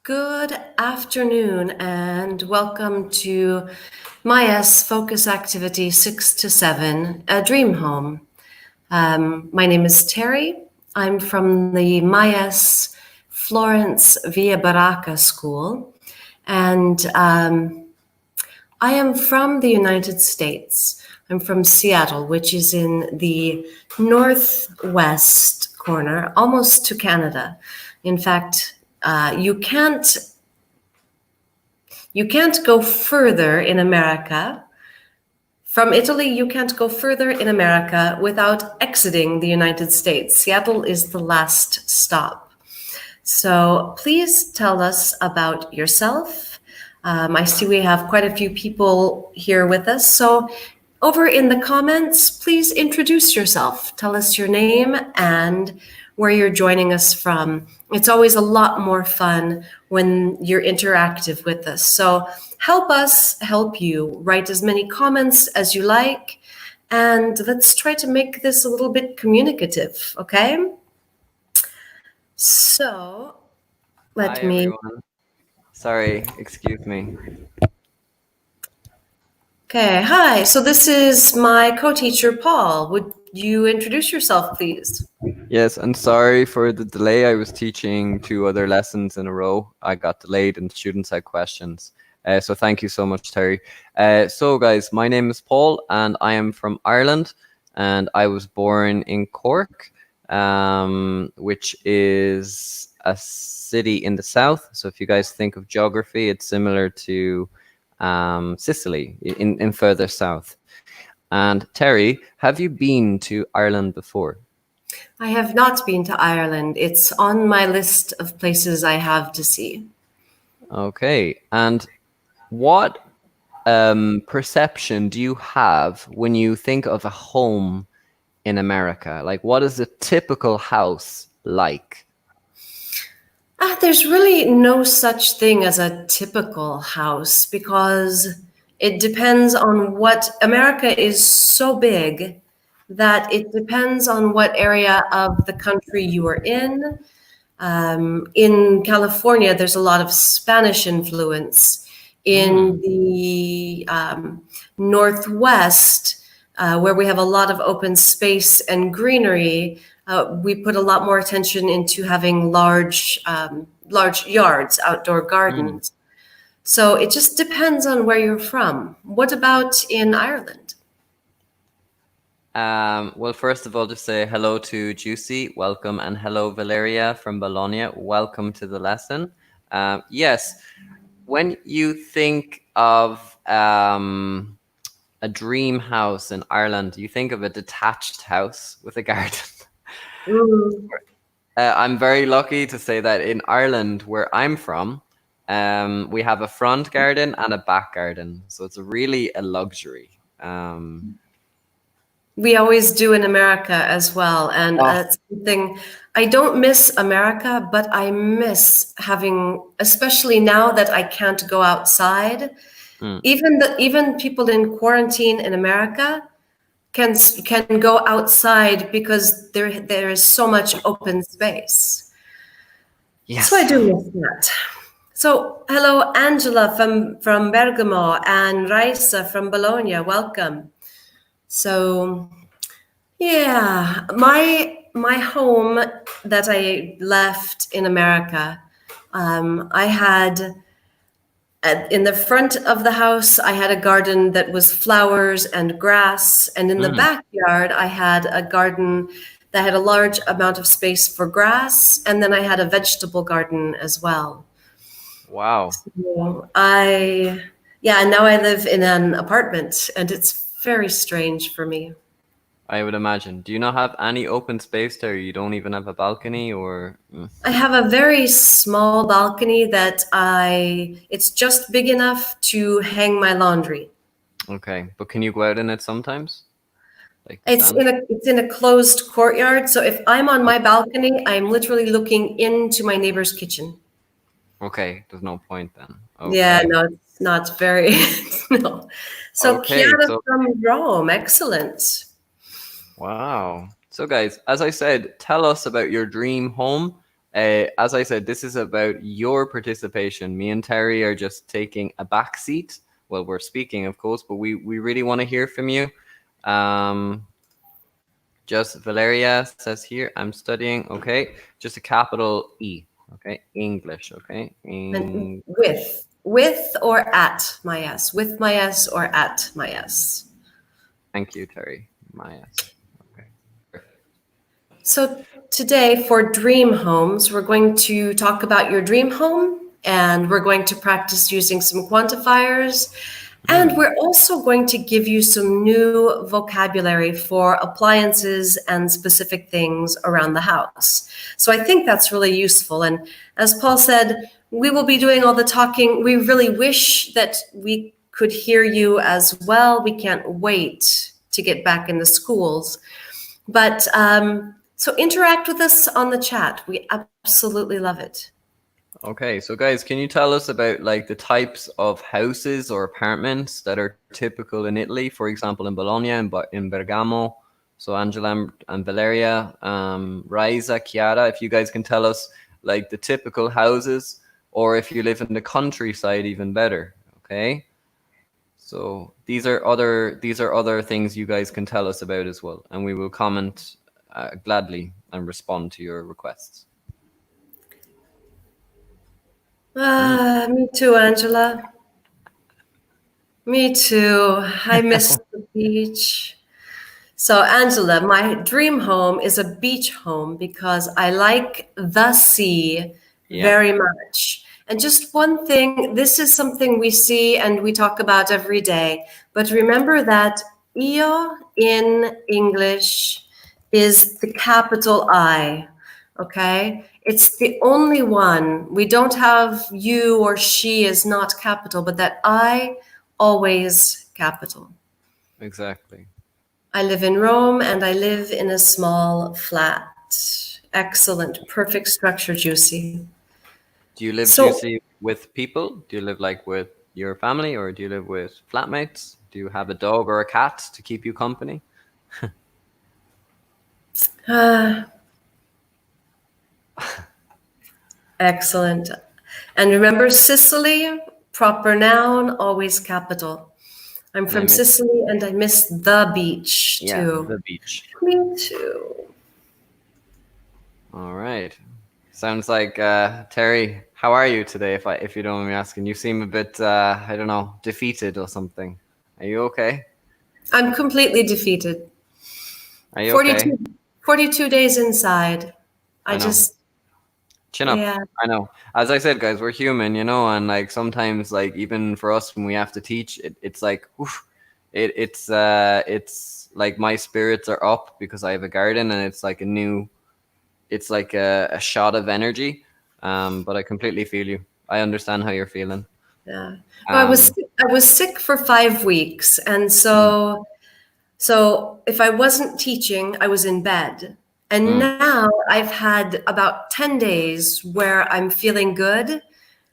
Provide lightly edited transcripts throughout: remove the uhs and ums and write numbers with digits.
Good afternoon and welcome to MyS Focus Activity 6 to 7, a dream home. My name is Terry. I'm from the MyS Florence Via Baracca School, and I am from the United States. I'm from Seattle, which is in the northwest corner, almost to Canada. In fact, you can't go further in America. From Italy, you can't go further in America without exiting the United States. Seattle is the last stop. So please tell us about yourself. I see we have quite a few people here with us. So over in the comments, please introduce yourself. Tell us your name and where you're joining us from. It's always a lot more fun when you're interactive with us. So help us help you. Write as many comments as you like, and let's try to make this a little bit communicative, okay? So Hi, everyone. Sorry, excuse me. Okay, hi. So this is my co-teacher, Paul. Would you introduce yourself, please? Yes, and sorry for the delay. I was teaching 2 other lessons in a row. I got delayed and students had questions. So thank you so much, Terry. So guys, my name is Paul and I am from Ireland, and I was born in Cork, which is a city in the south. So if you guys think of geography, it's similar to Sicily in further south. And Terry, have you been to Ireland before? I have not been to Ireland. It's on my list of places I have to see. Okay. And what perception do you have when you think of a home in America? Like, what is a typical house like? There's really no such thing as a typical house because it depends on what America is so big that it depends on what area of the country you are in. In California, there's a lot of Spanish influence. In the Northwest, where we have a lot of open space and greenery, we put a lot more attention into having large yards, outdoor gardens. So it just depends on where you're from. What about in Ireland? Well, first of all, just say hello to Juicy, welcome, and hello, Valeria from Bologna, welcome to the lesson. Yes, when you think of a dream house in Ireland, you think of a detached house with a garden. I'm very lucky to say that in Ireland, where I'm from, we have a front garden and a back garden. So it's really a luxury. We always do in America as well. And it's something I don't miss America, but I miss having, especially now that I can't go outside. Even people in quarantine in America can go outside because there is so much open space. Yes. So I do miss that. So hello, Angela from Bergamo and Raisa from Bologna. Welcome. So yeah, my home that I left in America, I had in the front of the house, I had a garden that was flowers and grass, and in the backyard, I had a garden that had a large amount of space for grass, and then I had a vegetable garden as well. Wow. So and now I live in an apartment, and it's very strange for me. I would imagine. Do you not have any open space there? You don't even have a balcony or? I have a very small balcony that it's just big enough to hang my laundry. Okay, but can you go out in it sometimes? Like It's in a closed courtyard, so if I'm on my balcony, I'm literally looking into my neighbor's kitchen. Okay, there's no point then. Okay. Yeah, no, it's not very no. So Okay, Chiara from Rome, excellent. Wow. So guys, as I said, tell us about your dream home. As I said, this is about your participation. Me and Terry are just taking a back seat. Well, we're speaking, of course, but we really want to hear from you. Just Valeria says here, I'm studying. Okay, just a capital E. Okay, English. Okay, And with or at my S, with my S or at my S. Thank you, Terry. My S. Okay. So today for dream homes, we're going to talk about your dream home, and we're going to practice using some quantifiers. And we're also going to give you some new vocabulary for appliances and specific things around the house. So I think that's really useful. And as Paul said, we will be doing all the talking. We really wish that we could hear you as well. We can't wait to get back in the schools. But so interact with us on the chat. We absolutely love it. Okay, so guys, can you tell us about like the types of houses or apartments that are typical in Italy? For example, in Bologna and in Bergamo. So Angela and Valeria, Raisa, Chiara, if you guys can tell us like the typical houses, or if you live in the countryside, even better. Okay, so these are other things you guys can tell us about as well, and we will comment gladly and respond to your requests. Me too, Angela. Me too. I miss the beach. So, Angela, my dream home is a beach home because I like the sea very much. And just one thing, this is something we see and we talk about every day. But remember that io in English is the capital I, okay? It's the only one. We don't have you or she is not capital, but that I always capital. Exactly. I live in Rome and I live in a small flat. Excellent. Perfect structure, Juicy. Do you live, Juicy, with people? Do you live like with your family, or do you live with flatmates? Do you have a dog or a cat to keep you company? Excellent. And remember, Sicily, proper noun, always capital. I'm from Sicily and I miss the beach too. Yeah, the beach. Me too. All right. Sounds like Terry, how are you today? If you don't mind me asking, you seem a bit I don't know, defeated or something. Are you okay? I'm completely defeated. Are you okay? 42 days inside. I just chin up. Yeah. I know. As I said, guys, we're human, you know, and like sometimes, like even for us when we have to teach, it's like, oof, it's like my spirits are up because I have a garden, and it's like it's like a shot of energy. But I completely feel you. I understand how you're feeling. Yeah. Well, I was sick for 5 weeks, and so if I wasn't teaching, I was in bed. And now I've had about 10 days where I'm feeling good.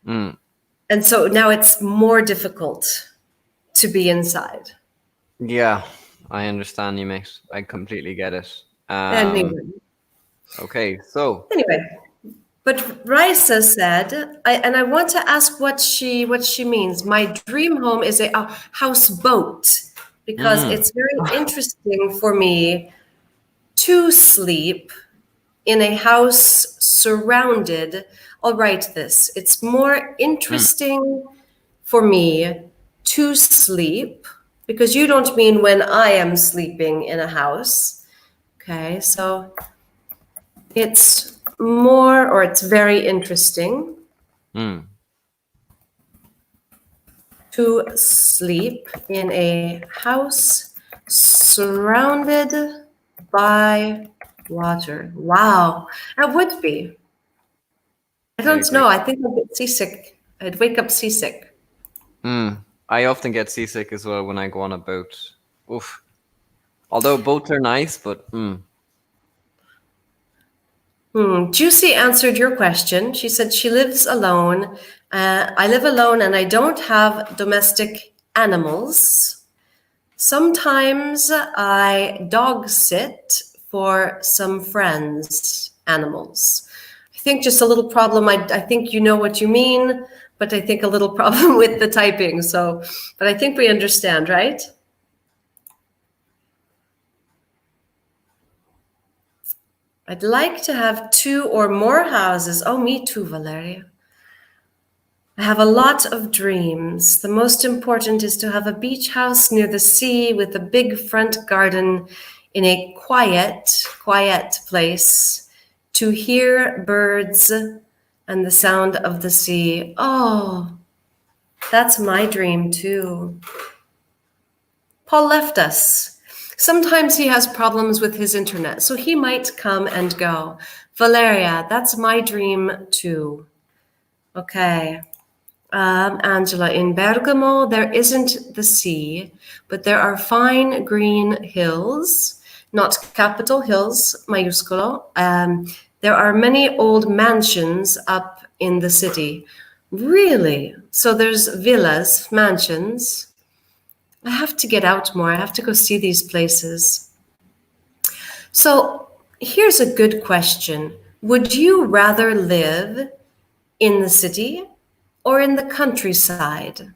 And so now it's more difficult to be inside. Yeah, I understand you, mate. I completely get it. Anyway. Okay, so. Anyway, but Raisa said, and I want to ask what she means. My dream home is a houseboat, because it's very interesting for me to sleep in a house surrounded. I'll write this. It's more interesting for me to sleep, because you don't mean when I am sleeping in a house. Okay, so it's more, or it's very interesting to sleep in a house surrounded by water. Wow, that would be. I don't know. I think I'd get seasick. I'd wake up seasick. I often get seasick as well when I go on a boat. Oof. Although boats are nice, but Juicy answered your question. She said she lives alone. I live alone and I don't have domestic animals. Sometimes I dog sit for some friends' animals. I think just a little problem. I think you know what you mean, but I think a little problem with the typing. So, but I think we understand, right? I'd like to have 2 or more houses. Oh, me too, Valeria. I have a lot of dreams. The most important is to have a beach house near the sea with a big front garden in a quiet place to hear birds and the sound of the sea. Oh, that's my dream too. Paul left us. Sometimes he has problems with his internet, so he might come and go. Valeria, that's my dream too. Okay. Angela, in Bergamo, there isn't the sea, but there are fine green hills, not Capitol Hills, maiuscolo. There are many old mansions up in the city. Really? So there's villas, mansions. I have to get out more. I have to go see these places. So here's a good question. Would you rather live in the city or in the countryside?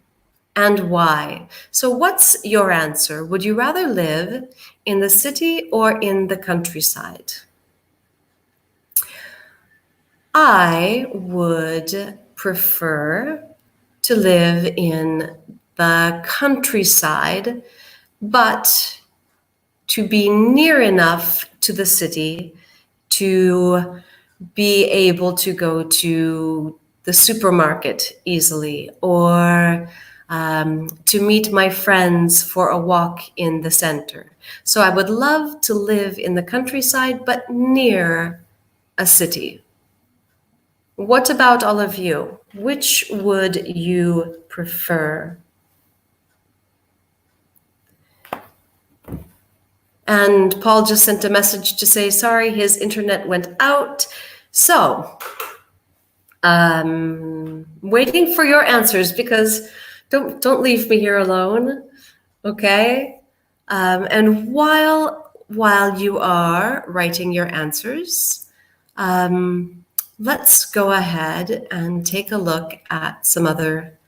And why? So what's your answer? Would you rather live in the city or in the countryside? I would prefer to live in the countryside, but to be near enough to the city to be able to go to the supermarket easily, or to meet my friends for a walk in the center. So I would love to live in the countryside, but near a city. What about all of you? Which would you prefer? And Paul just sent a message to say, sorry, his internet went out. So, waiting for your answers, because don't leave me here alone, okay? And while you are writing your answers, let's go ahead and take a look at some other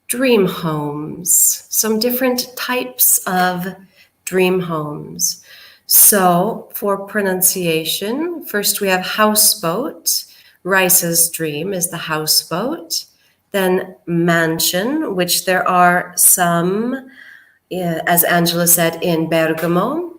dream homes, some different types of dream homes. So for pronunciation, first we have houseboat. Rice's dream is the houseboat. Then mansion, which there are some, as Angela said, in Bergamo.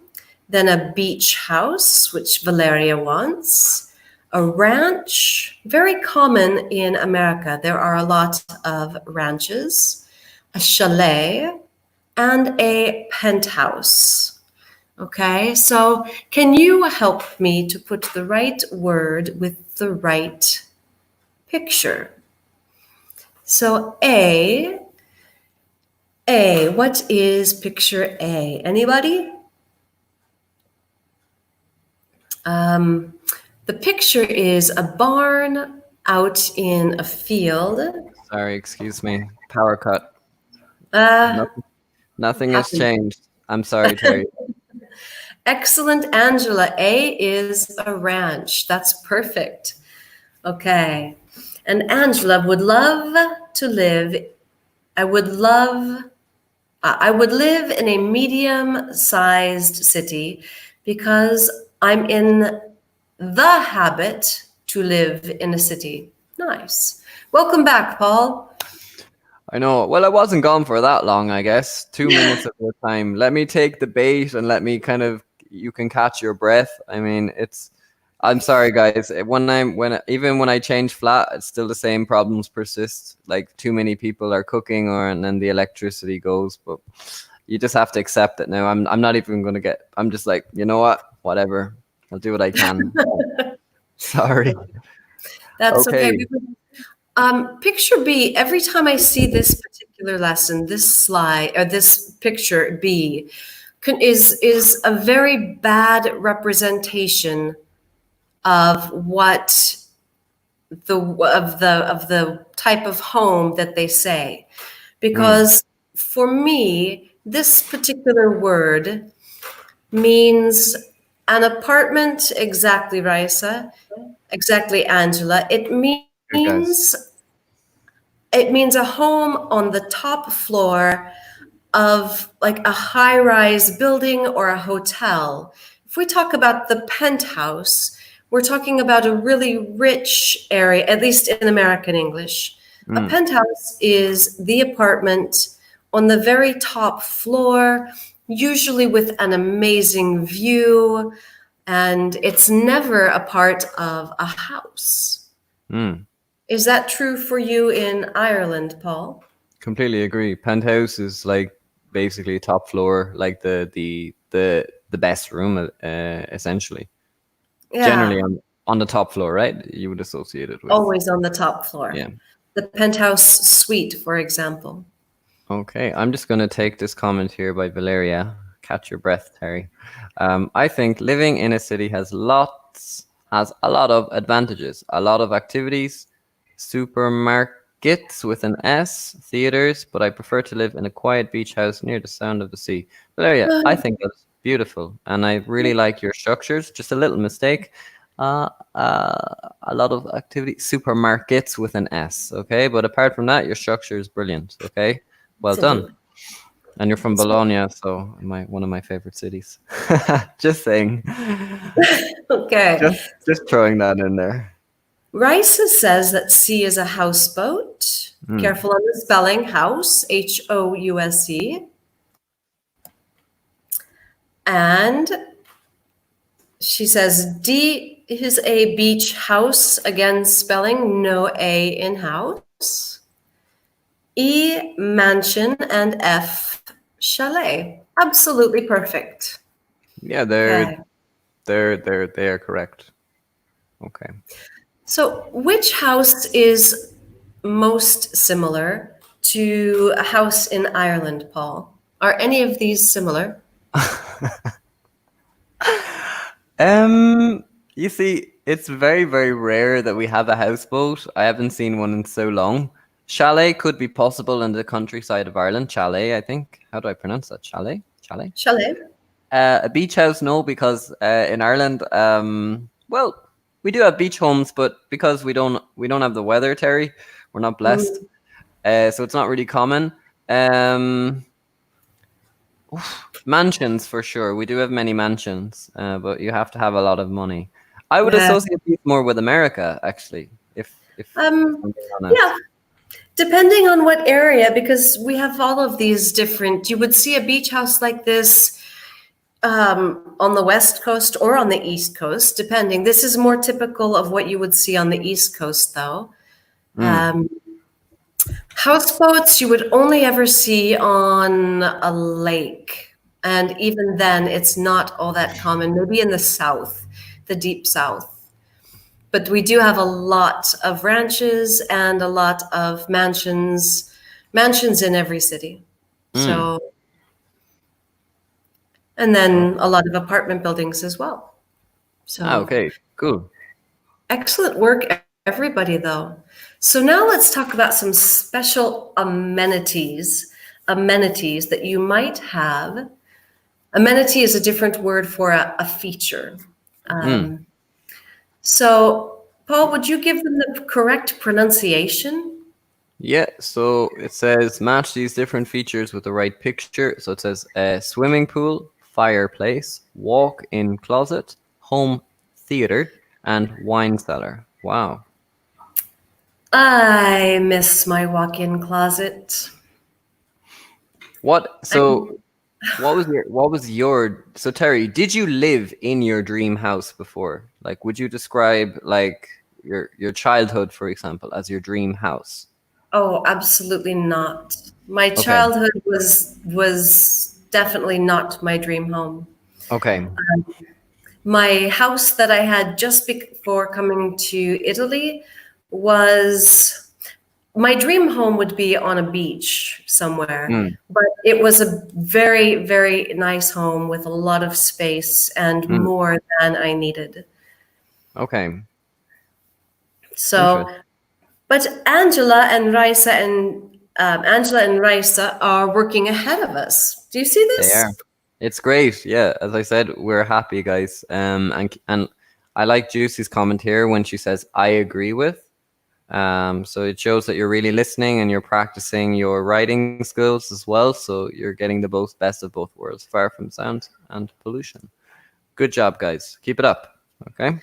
Then a beach house, which Valeria wants. A ranch, very common in America. There are a lot of ranches. A chalet, and a penthouse. Okay, so can you help me to put the right word with the right picture? So A, what is picture A? Anybody? The picture is a barn out in a field. Sorry, excuse me. Power cut. Nothing has changed. I'm sorry, Terry. Excellent, Angela. A is a ranch. That's perfect. Okay. And Angela would love to live. I would live in a medium-sized city because I'm in the habit to live in a city. Nice. Welcome back, Paul. I know. Well, I wasn't gone for that long, I guess. 2 minutes of your time. Let me take the bait and let me you can catch your breath. I mean, I'm sorry, guys. Even when I change flat, it's still the same problems persist. Like too many people are cooking, and then the electricity goes. But you just have to accept it now. I'm not even going to I'm just like, you know what? Whatever. I'll do what I can. Sorry. That's okay. Picture B, every time I see this particular lesson, this slide, or this picture B, is a very bad representation of what the type of home that they say. Because for me, this particular word means An apartment, exactly, Raisa. Exactly, Angela. Here, guys. It means a home on the top floor of like a high-rise building or a hotel. If we talk about the penthouse, we're talking about a really rich area, at least in American English. A Mm. penthouse is the apartment on the very top floor, usually with an amazing view, and it's never a part of a house. Mm. Is that true for you in Ireland, Paul? Completely agree. Penthouse is like basically top floor, like the best room, essentially. Generally Yeah, on the top floor, right? You would associate it with. always on the top floor. Yeah. The penthouse suite, for example. Okay, I'm just going to take this comment here by Valeria. Catch your breath, Terry. I think living in a city has a lot of advantages, a lot of activities, supermarkets with an S, theaters, but I prefer to live in a quiet beach house near the sound of the sea. Valeria, I think that's beautiful, and I really like your structures. Just a little mistake. A lot of activity, supermarkets with an S, okay? But apart from that, your structure is brilliant, okay? Well done. Absolutely. And you're from So, Bologna, so one of my favorite cities. Just saying. okay. Just throwing that in there. Risa says that sea is a houseboat. Mm. Careful on the spelling. House, House. And she says D is a beach house. Again, spelling, no A in house. E, mansion, and F, chalet. Absolutely perfect. Yeah, Okay. they are correct. Okay. So, which house is most similar to a house in Ireland, Paul? Are any of these similar? You see, it's very, very rare that we have a houseboat. I haven't seen one in so long. Chalet could be possible in the countryside of Ireland. Chalet, I think. How do I pronounce that? Chalet? Chalet? Chalet? A beach house, no, because in Ireland, well, we do have beach homes, but because we don't have the weather, Terry, we're not blessed, Mm, so it's not really common. Mansions for sure. We do have many mansions, but you have to have a lot of money. I would yeah. associate these more with America, actually. If Um, I'm being honest. yeah, depending on what area, because we have all of these different, you would see a beach house like this on the West Coast or on the East Coast, depending. This is more typical of what you would see on the East Coast, though. Mm, Um, Houseboats you would only ever see on a lake. And even then, it's not all that common, maybe in the South, the deep South. But we do have a lot of ranches and a lot of mansions in every city. mm. So, and then a lot of apartment buildings as well. So, Okay, cool. excellent work, everybody, though. So now let's talk about some special amenities that you might have. Amenity is a different word for a feature. Mm. So, Paul, would you give them the correct pronunciation? Yeah, so it says match these different features with the right picture. So it says swimming pool, fireplace, walk-in closet, home theater, and wine cellar. Wow. I miss my walk-in closet. What? So what was your so Terry, did you live in your dream house before? Like, would you describe like your childhood, for example, as your dream house? Oh, absolutely not. My Okay. childhood was definitely not my dream home. Okay. My house that I had just before coming to Italy was my dream home would be on a beach somewhere, Mm, but it was a very, very nice home with a lot of space and mm. more than I needed. Okay. So, Interesting. but Angela and Raisa are working ahead of us. Do you see They are. this? It's great. Yeah, as I said, we're happy, guys. And I like Juicy's comment here when she says, "I agree with." So it shows that you're really listening and you're practicing your writing skills as well. So you're getting the both best of both worlds, far from sound and pollution. Good job, guys. Keep it up. Okay.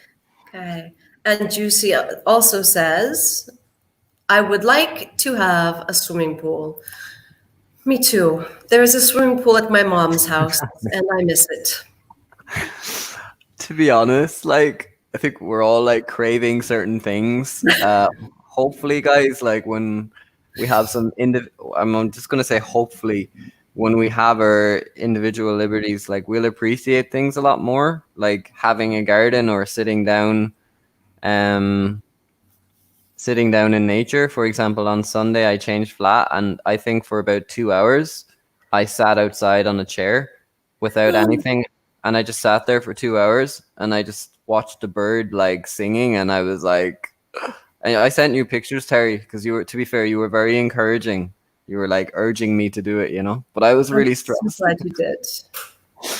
Okay. And Juicy also says, I would like to have a swimming pool. Me too. There is a swimming pool at my mom's house, and I miss it. To be honest, like I think we're all like craving certain things. Hopefully, guys, like when we have I'm just gonna say hopefully when we have our individual liberties, like we'll appreciate things a lot more, like having a garden or um sitting down in nature. For example, on Sunday I changed flat and I think for about 2 hours I sat outside on a chair without anything and I just sat there for 2 hours and I just watched the bird like singing and I was like and I sent you pictures, Terry, because you were, to be fair, you were very encouraging. You were like urging me to do it, you know. But I was I'm really so stressed. glad you did.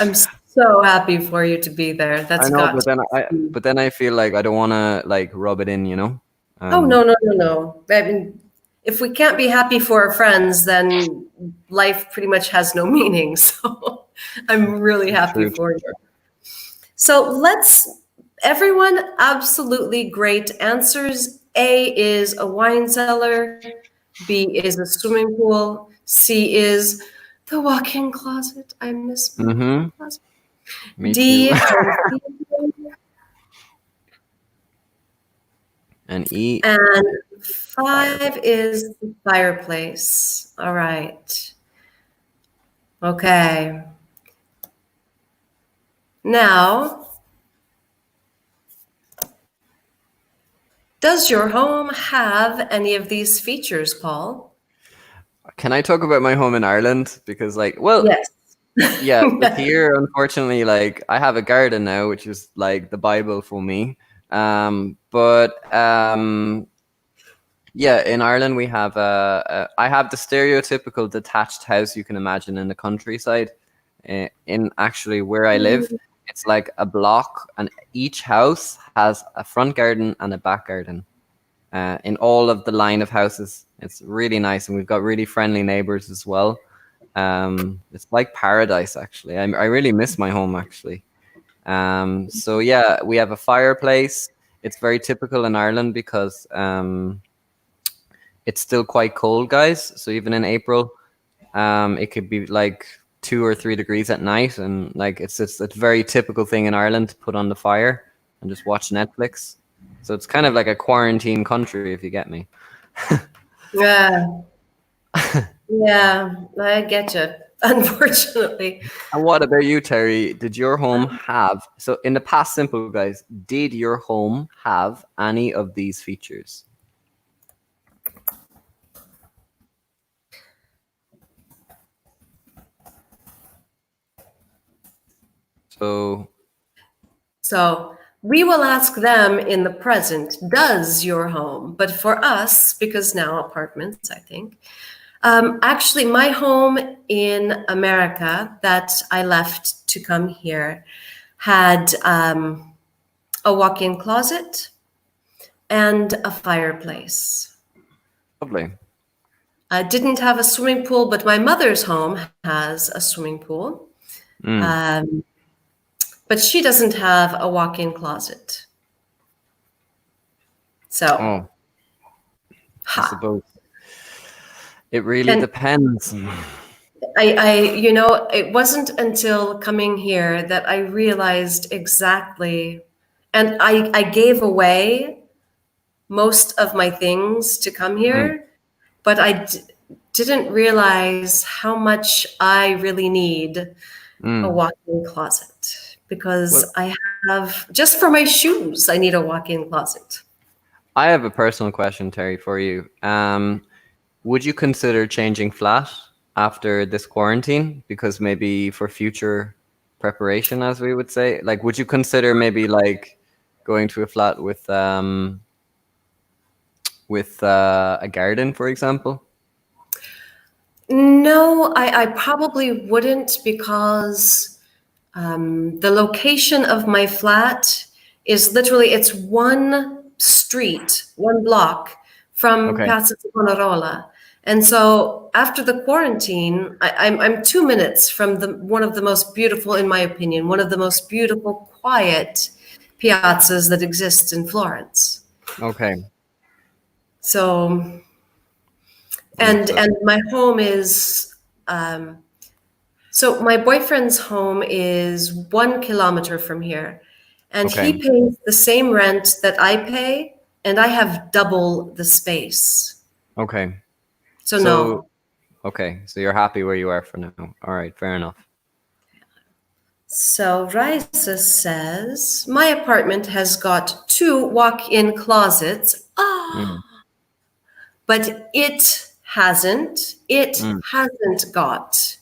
I'm so happy for you to be there. I That's know, got to be. but then I feel like I don't want to like rub it in, you know. Oh, no, no, no, no. I mean, if we can't be happy for our friends, then life pretty much has no meaning. So I'm really happy True, for you. true. So everyone, absolutely great answers. A is a wine cellar. B is a swimming pool. C is the walk-in closet. I miss my Mm-hmm. walk-in closet. Me too. D And E. and Fire. 5 is the fireplace. All right. Okay. Now, does your home have any of these features, Paul? Can I talk about my home in Ireland? Because, like, well, Yes. yeah, with here, unfortunately, like, I have a garden now, which is like the Bible for me. But yeah, in Ireland, we have I have the stereotypical detached house you can imagine in the countryside. In actually where I live, it's like a block, and each house has a front garden and a back garden. In all of the line of houses. It's really nice, and we've got really friendly neighbors as well. It's like paradise, actually. I really miss my home, actually. So yeah, we have a fireplace. It's very typical in Ireland because it's still quite cold, guys. So even in April, it could be like 2 or 3 degrees at night, and like it's a very typical thing in Ireland to put on the fire and just watch Netflix. So it's kind of like a quarantine country, if you get me. Yeah. Yeah, I get you. Unfortunately. And what about you, Terry? Did your home have, so in the past simple, guys, did your home have any of these features? So we will ask them in the present, does your home? But for us, because now apartments, I think, actually, my home in America that I left to come here had a walk-in closet and a fireplace. Lovely. I didn't have a swimming pool, but my mother's home has a swimming pool. But she doesn't have a walk-in closet. So, Oh, I ha. suppose it really And depends. it wasn't until coming here that I realized exactly, and I gave away most of my things to come here, but didn't realize how much I really need a walk-in closet because Well, I have, just for my shoes, I need a walk-in closet. I have a personal question, Terry, for you. Would you consider changing flat after this quarantine? Because maybe for future preparation, as we would say, like, would you consider maybe like going to a flat with a garden, for example? No, I probably wouldn't because the location of my flat is literally it's one street, one block from Okay. Piazza Savonarola. And so after the quarantine, I'm 2 minutes from the one of the most beautiful, in my opinion, one of the most beautiful, quiet piazzas that exists in Florence. Okay. So Understood. and my home is so my boyfriend's home is 1 kilometer from here, and he Okay. pays the same rent that I pay, and I have double the space. Okay. So So, no. okay. So you're happy where you are for now. All right. Fair enough. So Raisa says, my apartment has got 2 walk-in closets. Ah, Mm. but it Mm. hasn't got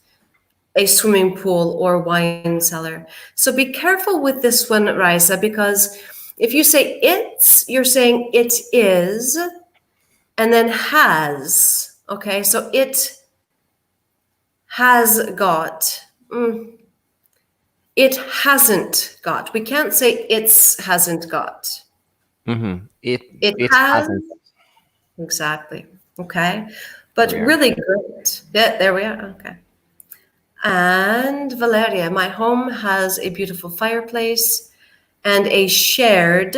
a swimming pool or wine cellar. So be careful with this one, Raisa, because if you say it's, you're saying it is, and then has. Okay, so it has got. It hasn't got. We can't say it's hasn't got. Mm-hmm. It It has. hasn't. Exactly. Okay. There But we are. really great. Yeah, there we are. Okay. And Valeria, my home has a beautiful fireplace and a shared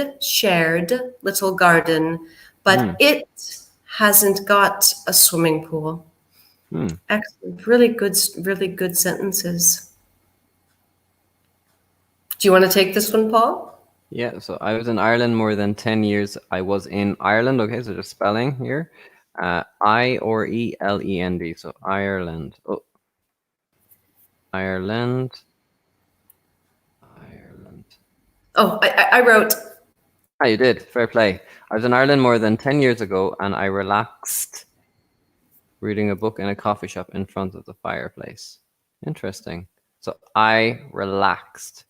little garden, but Mm. it hasn't got a swimming pool. Mm. Excellent. Really good sentences. Do you want to take this one, Paul? Yeah. So I was in Ireland more than 10 years. I was in Ireland. Okay. So just spelling here. Ireland. So Ireland. Oh, Ireland. Ireland. Oh, I wrote. Ah, you did. Fair play. I was in Ireland more than 10 years ago and I relaxed reading a book in a coffee shop in front of the fireplace. Interesting. So I relaxed.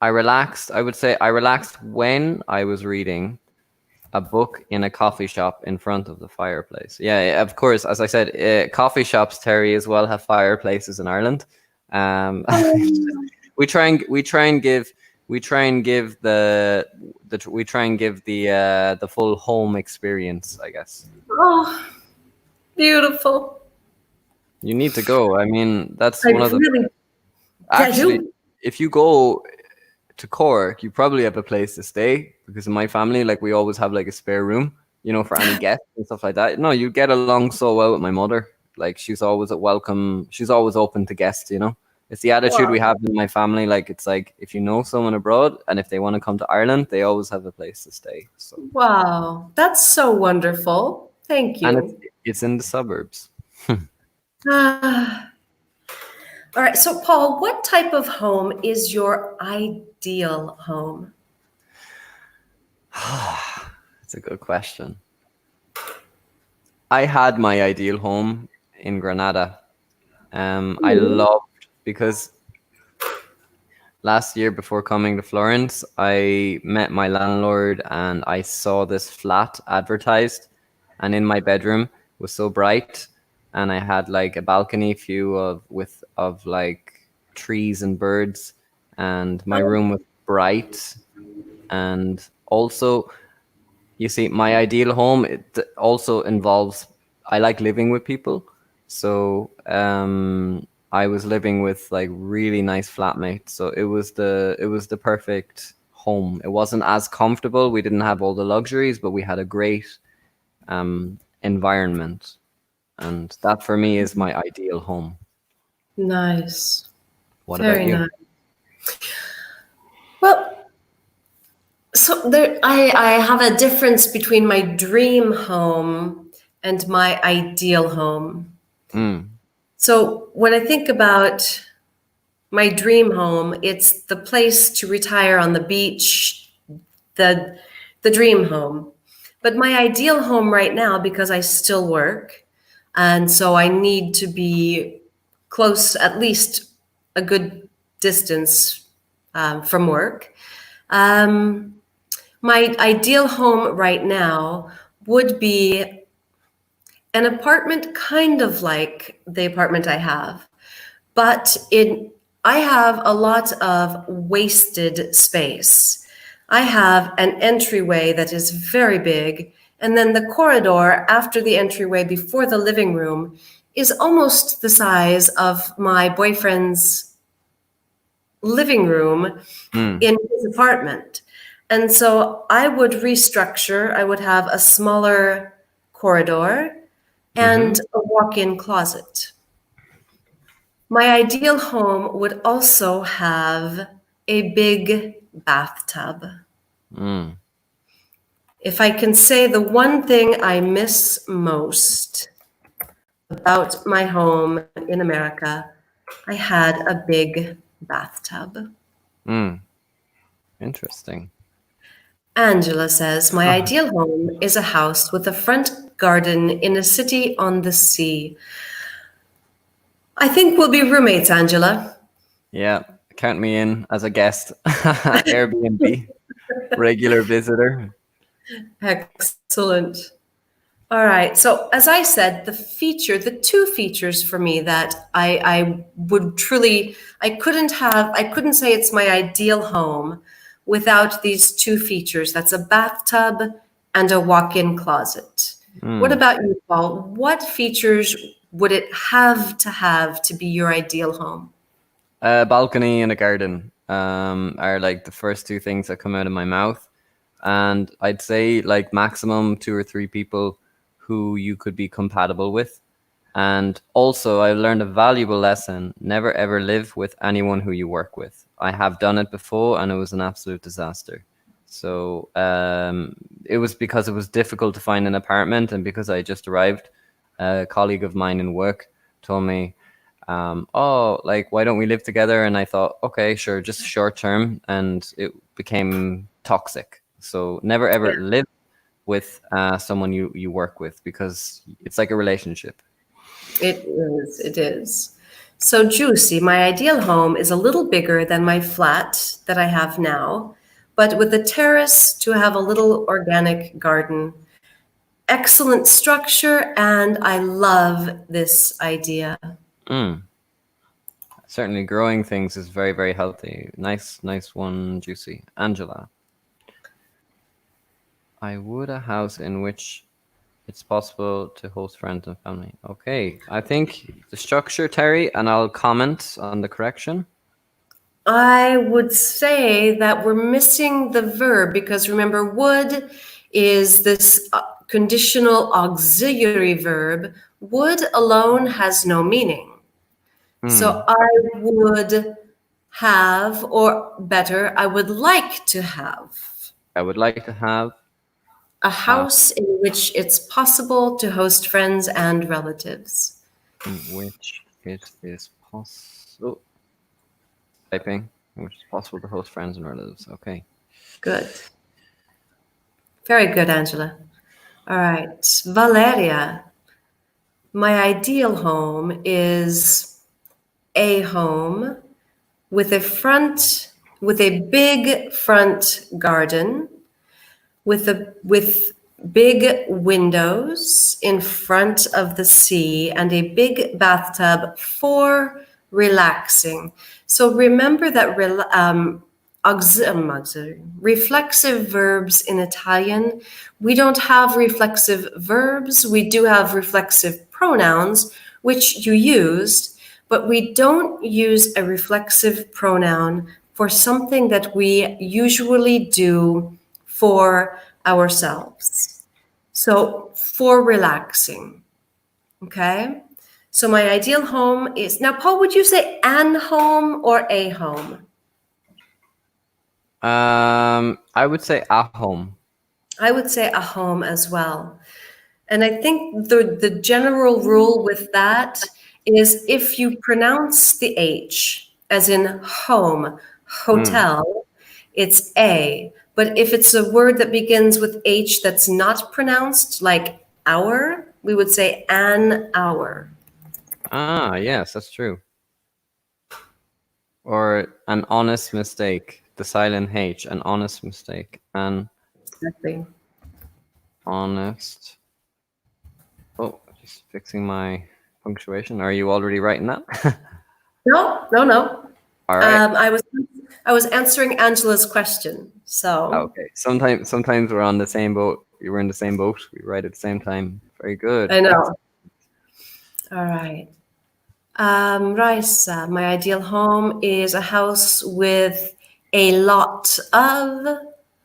I would say I relaxed when I was reading a book in a coffee shop in front of the fireplace. Yeah, yeah, of course. As I said, coffee shops, Terry, as well have fireplaces in Ireland. Um, we try and give the full home experience, I guess. Oh, beautiful. You need to go. I mean, that's I one of the really, yeah, actually, do. if you go to Cork, you probably have a place to stay because in my family, like we always have like a spare room, for any guests and stuff like that. No, you get along so well with my mother. Like she's always a welcome. She's always open to guests. It's the attitude we Wow. have in my family. Like it's like if you know someone abroad and if they want to come to Ireland, they always have a place to stay. So Wow. That's so wonderful. Thank and it's you. it's in the suburbs. Ah. All right. So, Paul, what type of home is your ideal home? It's a good question. I had my ideal home in Granada. I loved because last year before coming to Florence, I met my landlord and I saw this flat advertised, and in my bedroom was so bright, and I had like a balcony view of like trees and birds, and my Oh, room was bright, and also you see, my ideal home it also involves I like living with people. So I was living with like really nice flatmates. So it was the perfect home. It wasn't as comfortable. We didn't have all the luxuries, but we had a great environment. And that for me is my ideal home. nice. What about Very you? nice. Well, so I have a difference between my dream home and my ideal home. Mm, So when I think about my dream home, it's the place to retire on the beach, the the dream home. But my ideal home right now, because I still work, and so I need to be close, at least a good distance from work. Um, my ideal home right now would be an apartment kind of like the apartment I have, but I have a lot of wasted space. I have an entryway that is very big, and then the corridor after the entryway before the living room is almost the size of my boyfriend's living room in his apartment. And so I would restructure, I would have a smaller corridor and a walk-in closet. My ideal home would also have a big bathtub. If I can say the one thing I miss most about my home in America, I had a big bathtub. Interesting. Angela says, my ideal home is a house with a front garden in a city on the sea. I think we'll be roommates, Angela. Yeah, count me in as a guest. Airbnb, regular visitor. Excellent. All right. So as I said, the two features for me that I would truly, I couldn't say it's my ideal home without these two features. That's a bathtub and a walk-in closet. What about you, Paul? What features would it have to be your ideal home? A balcony and a garden are like the first two things that come out of my mouth. And I'd say like maximum 2 or 3 people who you could be compatible with. And also I learned a valuable lesson. Never ever live with anyone who you work with. I have done it before and it was an absolute disaster. So it was because it was difficult to find an apartment, and because I just arrived, a colleague of mine in work told me, oh, like, why don't we live together? And I thought, okay, sure, just short term. And it became toxic. So never ever live with someone you work with, because it's like a relationship. It is. So Juicy, my ideal home is a little bigger than my flat that I have now, but with a terrace to have a little organic garden. Excellent structure, and I love this idea. Certainly growing things is very, very healthy. Nice one, Juicy. Angela. I would a house in which it's possible to host friends and family. Okay, I think the structure, Terry, and I'll comment on the correction. I would say that we're missing the verb, because remember, would is this conditional auxiliary verb. Would alone has no meaning. So I would have, or better, I would like to have. I would like to have a house in which it's possible to host friends and relatives. In which it is possible. Typing. In which it's possible to host friends and relatives. Okay. Good. Very good, Angela. All right. Valeria. My ideal home is a home with a big front garden, with big windows in front of the sea, and a big bathtub for relaxing. So remember that reflexive verbs in Italian, we don't have reflexive verbs. We do have reflexive pronouns, which you used, but we don't use a reflexive pronoun for something that we usually do for ourselves. So for relaxing, okay? So my ideal home is, now Paul, would you say an home or a home? I would say a home. I would say a home as well. And I think the general rule with that is if you pronounce the H, as in home, hotel, it's a. But if it's a word that begins with H that's not pronounced, like hour, we would say an hour. Ah, yes, that's true. Or an honest mistake. The silent H, an honest mistake. An Exactly. honest. Oh, Just fixing my punctuation. Are you already writing that? No, no, no. All right. I was answering Angela's question. So Okay. Sometimes we're on the same boat. We were in the same boat. We write at the same time. Very good. I know. All right. Raisa, my ideal home is a house with a lot of,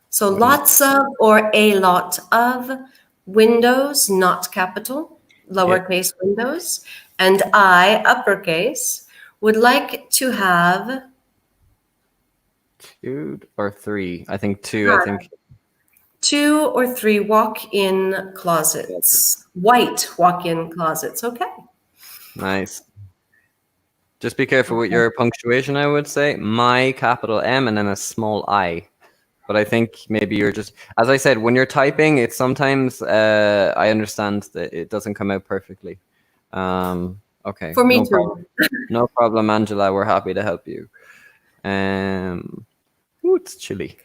so lots of or a lot of windows, not capital, lowercase windows, and I, uppercase, would like to have 2 or 3. I think 2. I think 2 or 3 walk-in closets, white walk-in closets. Okay. nice. Just be careful with your punctuation, I would say. My capital M and then a small I. But I think maybe you're just, as I said, when you're typing, it's sometimes, I understand that it doesn't come out perfectly. Okay. For me no too. Problem. No problem, Angela. We're happy to help you. Ooh, it's chilly.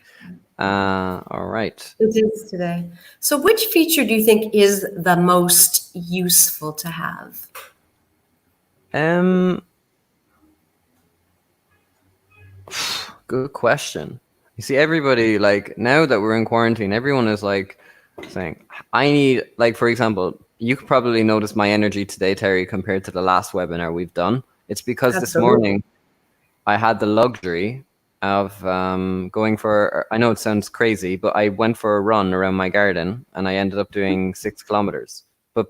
All right. It is today. So which feature do you think is the most useful to have? Good question. You see, everybody, like, now that we're in quarantine, everyone is like saying, I need, like, for example, you could probably notice my energy today, Terry, compared to the last webinar we've done. It's because this morning I had the luxury of going for, I know it sounds crazy, but I went for a run around my garden and I ended up doing 6 kilometers. But,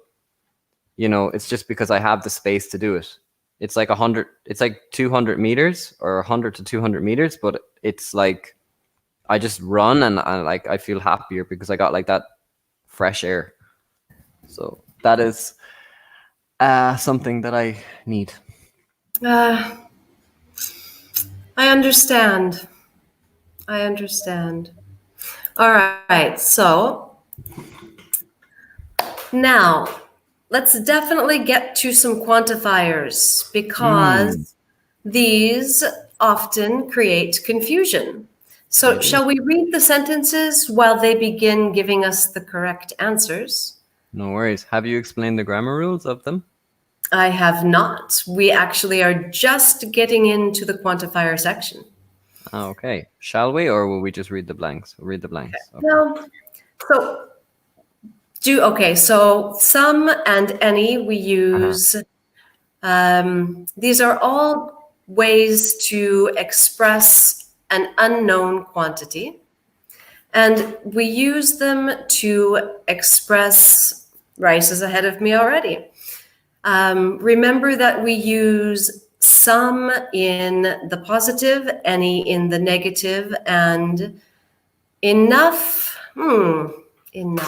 you know, it's just because I have the space to do it. It's like 100, it's like 200 meters or 100 to 200 meters, but it's like, I just run and like, I feel happier because I got like that fresh air. So that is something that I need. I understand. I understand. All right. So now let's definitely get to some quantifiers because these often create confusion. So shall we read the sentences while they begin giving us the correct answers? No worries. Have you explained the grammar rules of them? I have not. We actually are just getting into the quantifier section. Okay. Shall we, or will we just read the blanks? We'll read the blanks. Okay. No. So some and any we use. These are all ways to express an unknown quantity. And we use them to express, Rice is ahead of me already. Remember that we use some in the positive, any in the negative, and enough. Enough.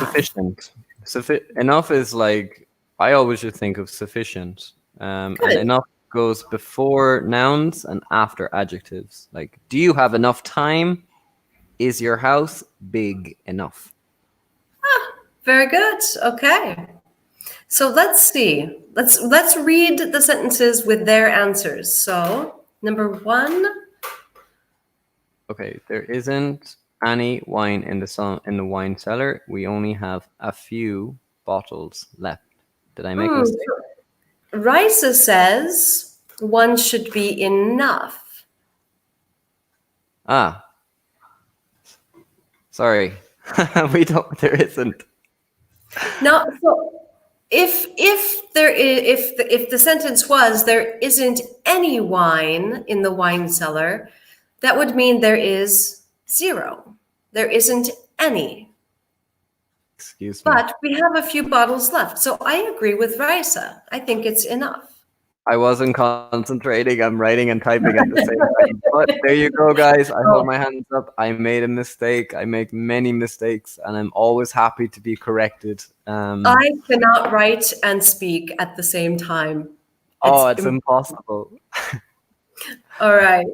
Sufficient. Enough is like, I always should think of sufficient. And enough goes before nouns and after adjectives. Like, do you have enough time? Is your house big enough? Very good. Okay. So let's see. Let's read the sentences with their answers. So, number 1. Okay, there isn't any wine in the wine cellar. We only have a few bottles left. Did I make a mistake? Raisa says one should be enough. Sorry. There isn't. Now, so if the sentence was there isn't any wine in the wine cellar, that would mean there is 0. There isn't any. Excuse me. But we have a few bottles left. So I agree with Raisa. I think it's enough. I wasn't concentrating. I'm writing and typing at the same time. But there you go, guys. I hold my hands up. I made a mistake. I make many mistakes, and I'm always happy to be corrected. I cannot write and speak at the same time. It's impossible. All right.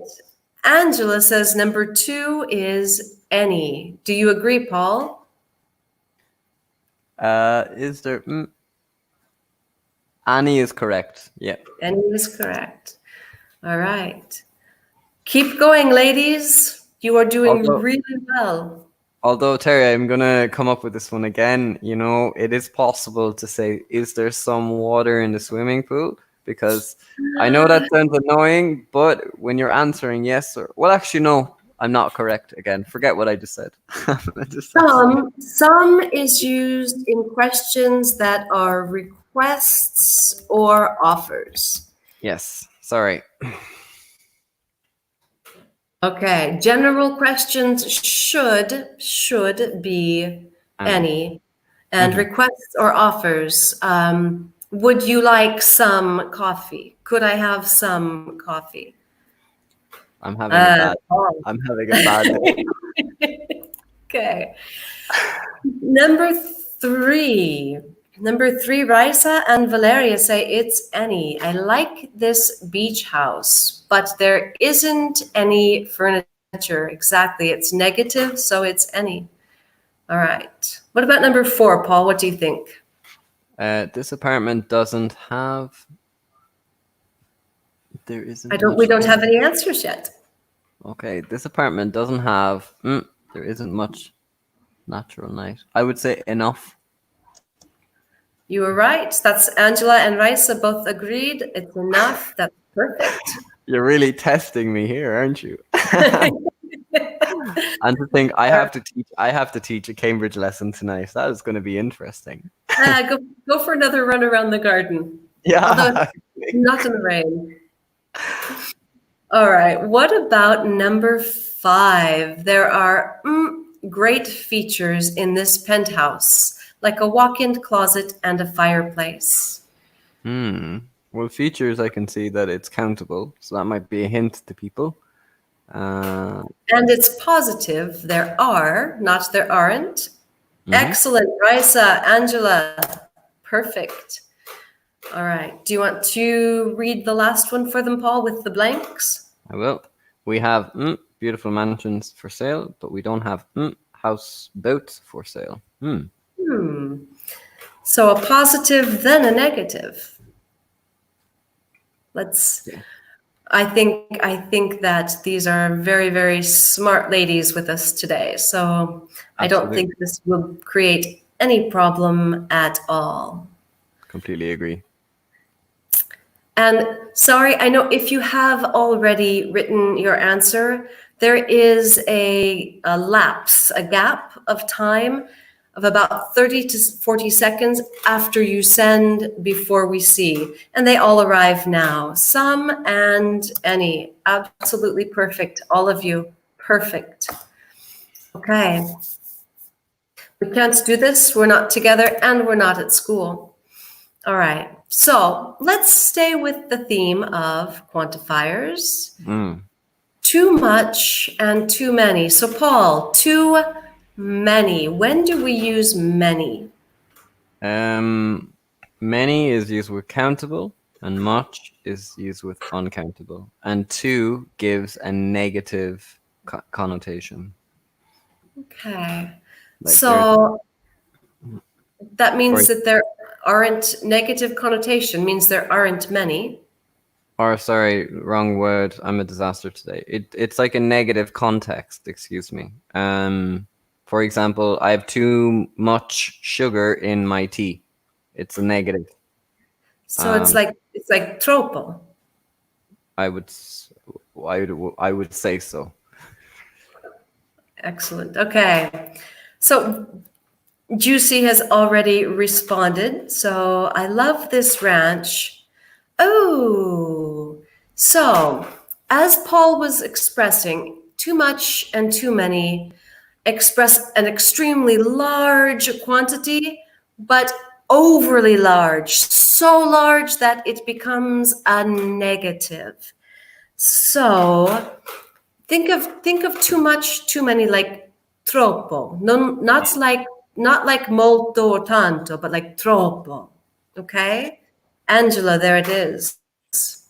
Angela says number 2 is any. Do you agree, Paul? Is there... Annie is correct. Yeah. Any is correct. All right. Keep going, ladies. You are doing really well. Although, Terry, I'm gonna come up with this one again. You know, it is possible to say, is there some water in the swimming pool? Because I know that sounds annoying, but when you're answering yes or well, actually, no, I'm not correct again. Forget what I just said. I just said something. Some is used in questions that are requests or offers. Yes, sorry. Okay, general questions should be any, and requests or offers. Would you like some coffee? Could I have some coffee? I'm having a bad. Oh. I'm having a bad day. Okay. Number three, Raisa and Valeria say it's any. I like this beach house, but there isn't any furniture. Exactly. It's negative, so it's any. All right. What about number 4, Paul? What do you think? This apartment doesn't have. There isn't. We don't have any answers yet. Okay, this apartment doesn't have. There isn't much natural light. I would say enough. You were right. That's Angela and Raisa both agreed. It's enough. That's perfect. You're really testing me here, aren't you? And to think I have to teach a Cambridge lesson tonight. That is going to be interesting. Go for another run around the garden. Yeah. Although not in the rain. All right. What about number 5? There are great features in this penthouse, like a walk-in closet and a fireplace. Well, features, I can see that it's countable, so that might be a hint to people. And it's positive. There are, not there aren't. Excellent, Raisa, Angela. Perfect. All right. Do you want to read the last one for them, Paul, with the blanks? I will. We have beautiful mansions for sale, but we don't have houseboats for sale. So a positive, then a negative. I think that these are very, very smart ladies with us today. So I don't think this will create any problem at all. Completely agree. And sorry, I know if you have already written your answer, there is a lapse, a gap of time of about 30 to 40 seconds after you send before we see. And they all arrive now. Some and any. Absolutely perfect. All of you. Perfect. Okay. We can't do this. We're not together and we're not at school. All right. So let's stay with the theme of quantifiers. Too much and too many. So Paul, too many. When do we use many? Many is used with countable and much is used with uncountable. And too gives a negative connotation. Okay. So that means that there aren't negative connotation, means there aren't many. Or sorry, wrong word. I'm a disaster today. It's like a negative context, excuse me. For example, I have too much sugar in my tea. It's a negative. So it's like troppo. I would say so. Excellent. Okay. So Juicy has already responded. So I love this ranch. Oh, so as Paul was expressing, too much and too many express an extremely large quantity, but overly large, so large that it becomes a negative. So think of too much, too many, like troppo. No, not like molto or tanto, but like troppo. Okay? Angela, there it is.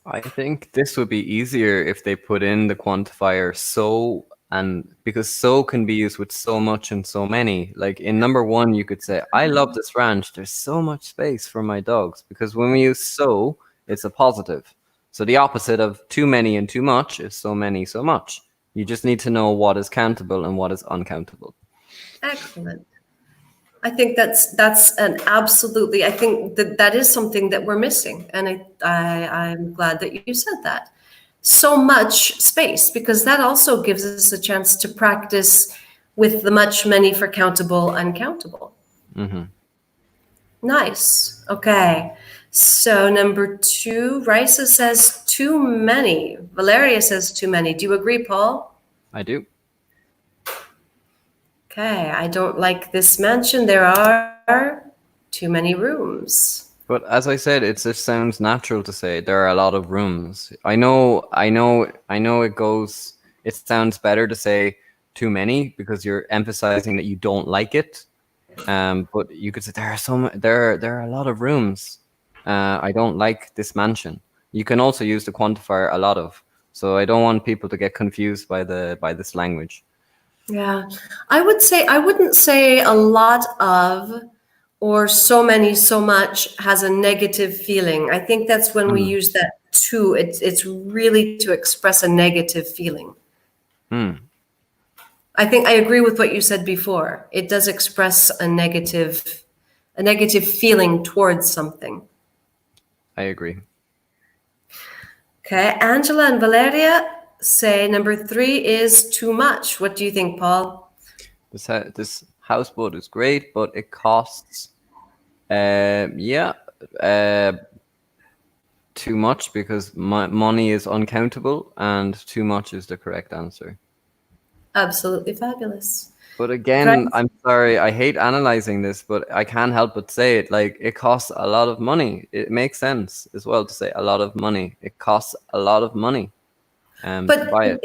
I think this would be easier if they put in the quantifier so, and because so can be used with so much and so many. Like in number 1, you could say, I love this ranch. There's so much space for my dogs. Because when we use so, it's a positive. So the opposite of too many and too much is so many, so much. You just need to know what is countable and what is uncountable. Excellent. I think that's an absolutely. I think that is something that we're missing, and I'm glad that you said that. So much space, because that also gives us a chance to practice with the much, many for countable, uncountable. Mm-hmm. Nice. Okay. So number 2, Raisa says too many. Valeria says too many. Do you agree, Paul? I do. Okay. I don't like this mansion. There are too many rooms. But as I said, it just sounds natural to say there are a lot of rooms. I know it sounds better to say too many because you're emphasizing that you don't like it. But you could say there are a lot of rooms. I don't like this mansion. You can also use the quantifier a lot of. So I don't want people to get confused by this language. Yeah. I wouldn't say a lot of or so many, so much has a negative feeling. I think that's when we use that too. It's really to express a negative feeling. I think I agree with what you said before. It does express a negative feeling towards something. I agree. Okay, Angela and Valeria say number 3 is too much. What do you think, Paul? This houseboat is great, but it costs too much because money is uncountable and too much is the correct answer. Absolutely fabulous. But again, Right. I'm sorry, I hate analyzing this, but I can't help but say it. Like, it costs a lot of money. It makes sense as well to say a lot of money. It costs a lot of money But to buy it.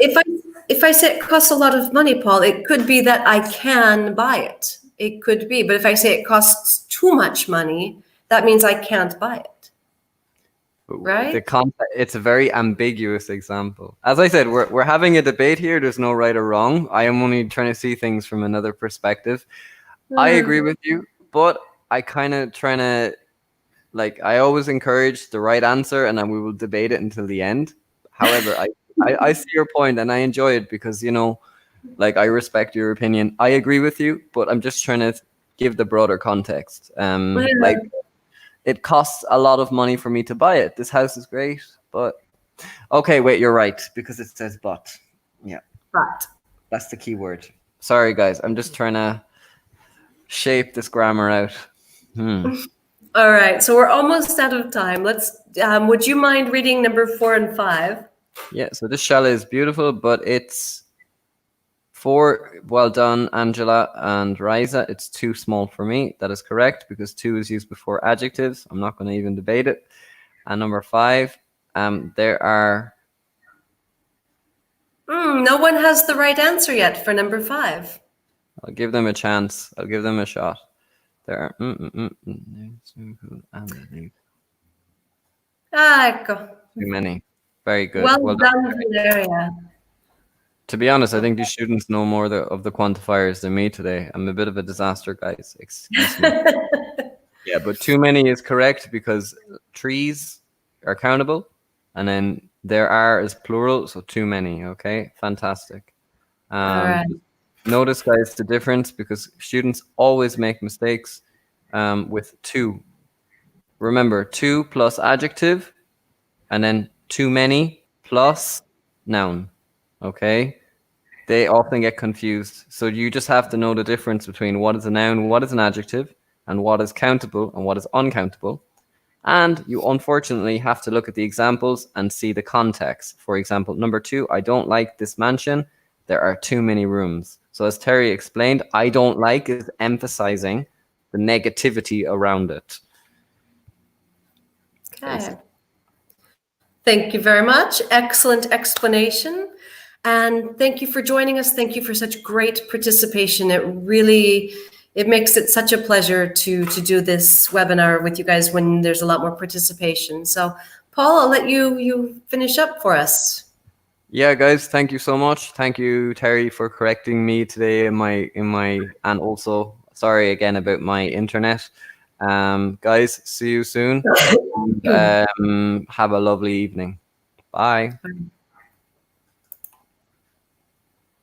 if I say it costs a lot of money, Paul, it could be that I can buy it. It could be. But if I say it costs too much money, that means I can't buy it. Right? It's a very ambiguous example. As I said, we're having a debate here. There's no right or wrong. I am only trying to see things from another perspective. I agree with you, but I kind of trying to, like, I always encourage the right answer, and then we will debate it until the end. However, I see your point, and I enjoy it because, like, I respect your opinion. I agree with you, but I'm just trying to give the broader context. Like, it costs a lot of money for me to buy it. This house is great, but okay, wait, you're right, because it says but. Yeah. But. That's the key word. Sorry, guys. I'm just trying to shape this grammar out. All right. So we're almost out of time. Let's. Would you mind reading number 4 and 5? Yeah. So this chalet is beautiful, but it's 4. Well done, Angela and Riza. It's too small for me. That is correct because 2 is used before adjectives. I'm not going to even debate it. And number 5, there are. No one has the right answer yet for number 5. I'll give them a chance. I'll give them a shot. There are. Ecco. Too many. Very good. Well done, Valeria. To be honest, I think these students know more of the quantifiers than me today. I'm a bit of a disaster, guys. Excuse me. Yeah, but too many is correct because trees are countable, and then there are is plural, so too many. Okay, fantastic. All right. Notice, guys, the difference because students always make mistakes with 2. Remember, 2 plus adjective, and then too many plus noun. Okay, they often get confused. So you just have to know the difference between what is a noun, what is an adjective, and what is countable and what is uncountable. And you unfortunately have to look at the examples and see the context. For example, number 2, I don't like this mansion. There are too many rooms. So as Terry explained, I don't like is emphasizing the negativity around it. Okay. Thank you very much. Excellent explanation. And thank you for joining us. Thank you for such great participation. It makes it such a pleasure to do this webinar with you guys when there's a lot more participation. So Paul, I'll let you finish up for us. Yeah, guys, thank you so much. Thank you, Terry, for correcting me today and also sorry again about my internet. Guys, see you soon. Have a lovely evening. Bye.